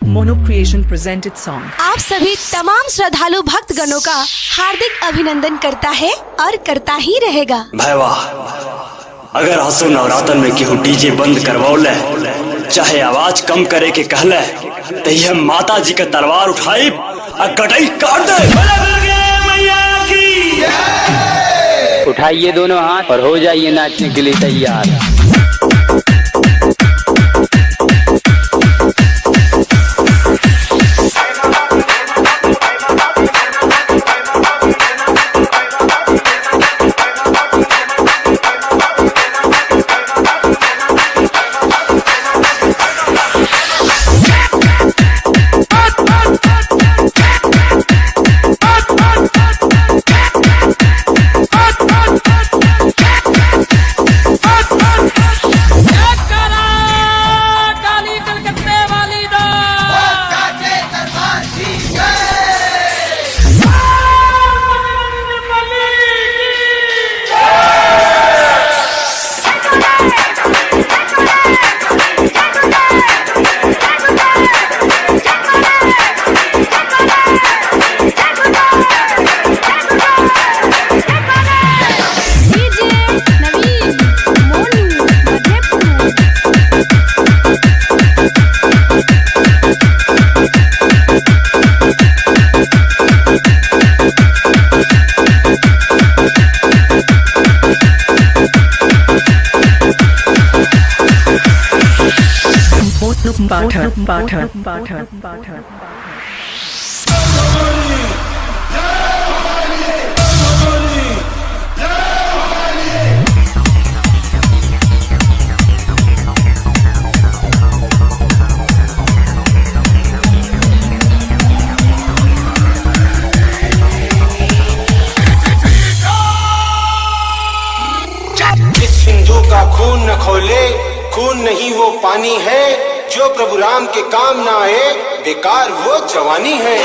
मोनो creation presented song आप सभी तमाम श्रद्धालु भक्तगणों का हार्दिक अभिनंदन करता है और करता ही रहेगा। भैया अगर आंसू नवरातन में केहू डीजे बंद करवौले, चाहे आवाज कम करे के कहले, तो यह माता जी का तलवार उठाई और कटाई काट दे। उठाइए दोनों हाथ और हो जाइए नाचने के लिए तैयार। सिंधु का खून न खोले, खून नहीं वो पानी है, जो प्रभु राम के काम ना आए, बेकार वो जवानी है।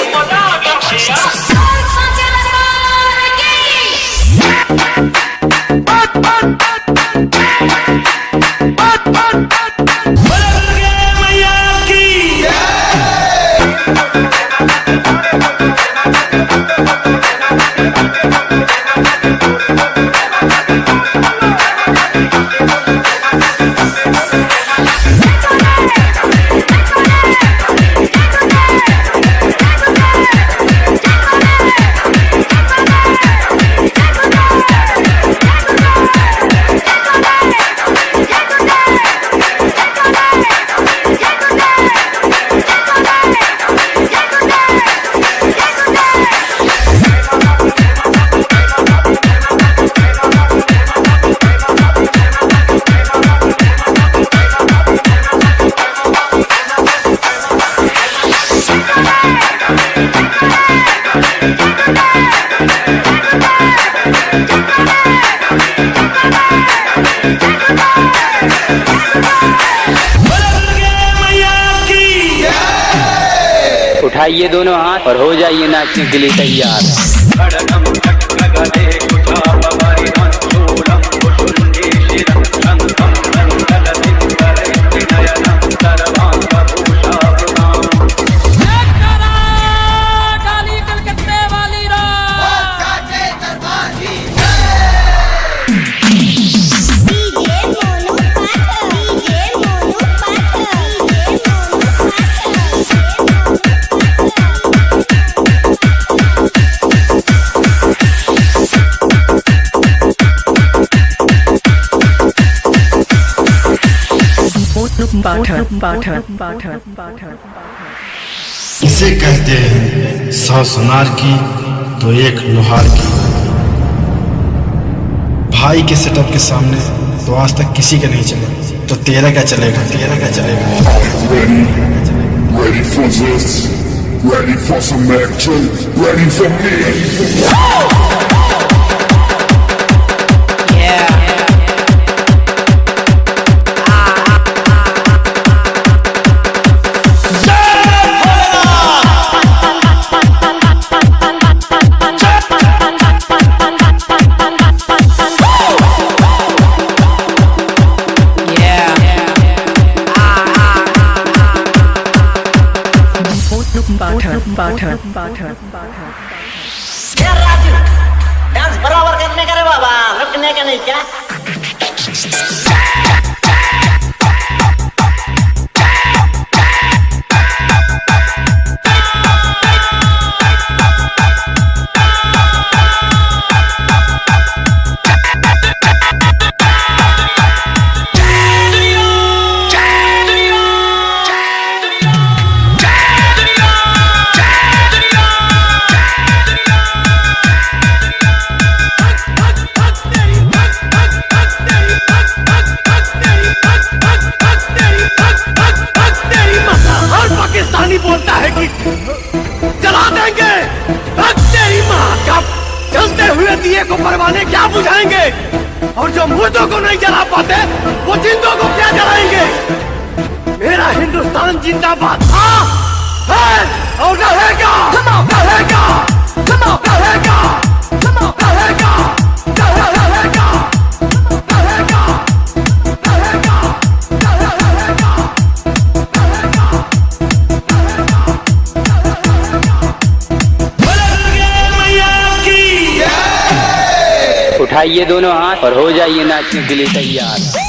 उठाइए दोनों हाथ और हो जाइए नाचने के लिए तैयार। इसे कहते हैं 100 सुनार की तो एक लोहार की। भाई के सेटअप के सामने तो आज तक किसी का नहीं चला, तो तेरा क्या चलेगा, तेरा क्या चलेगा। Ready for this, ready for some action, ready for me. Raju dance बराबर करने का रे बाबा, रुकने का नहीं क्या? बोलता है कि जला देंगे, तेरी माँ का जलते हुए दिए को परवाने क्या बुझाएंगे, और जो मुर्दों को नहीं जला पाते वो जिंदों को क्या जलाएंगे। मेरा हिंदुस्तान जिंदाबाद था, है और रहेगा, रहेगा, रहेगा, रहेगा, रहेगा। उठाइए दोनों हाथ और हो जाइए नाचने के लिए तैयार।